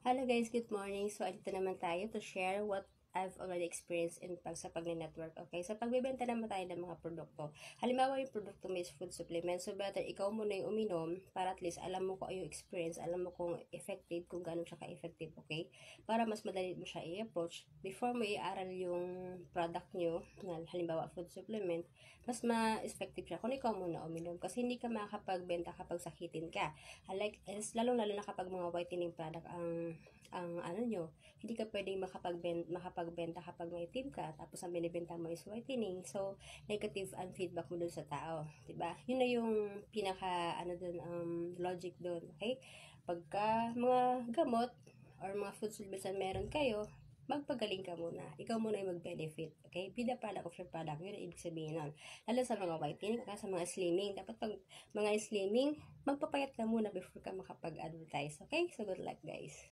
Hello guys, good morning. So, dito naman tayo to share what I've already experienced sa pag-network. Okay, so pagbebenta naman tayo ng mga produkto. Halimbawa, yung produkto mo is food supplement. So, better ikaw muna yung uminom para at least alam mo kung yung experience, alam mo kung effective, kung gano'n siya ka-effective, okay? Para mas madali mo siya i-approach. Before mo i-aral yung product nyo, na halimbawa food supplement, mas ma-effective siya kung ikaw muna uminom. Kasi hindi ka makapagbenta kapag sakitin ka. Lalo na kapag mga whitening product ang ano nyo, hindi ka pwedeng makapagbenta kapag may team ka, tapos ang binibenta mo is whitening. So, negative ang feedback mo dun sa tao. 'Di ba? Yun na yung pinaka, logic dun. Okay? Pagka mga gamot, or mga food supplements na meron kayo, magpagaling ka muna. Ikaw muna yung mag-benefit. Okay? Be the product of your product. Yun ang ibig sabihin nun. Lalo sa mga whitening, sa mga slimming. Dapat pag mga slimming, magpapayat ka muna before ka makapag-advertise. Okay? So, good luck guys.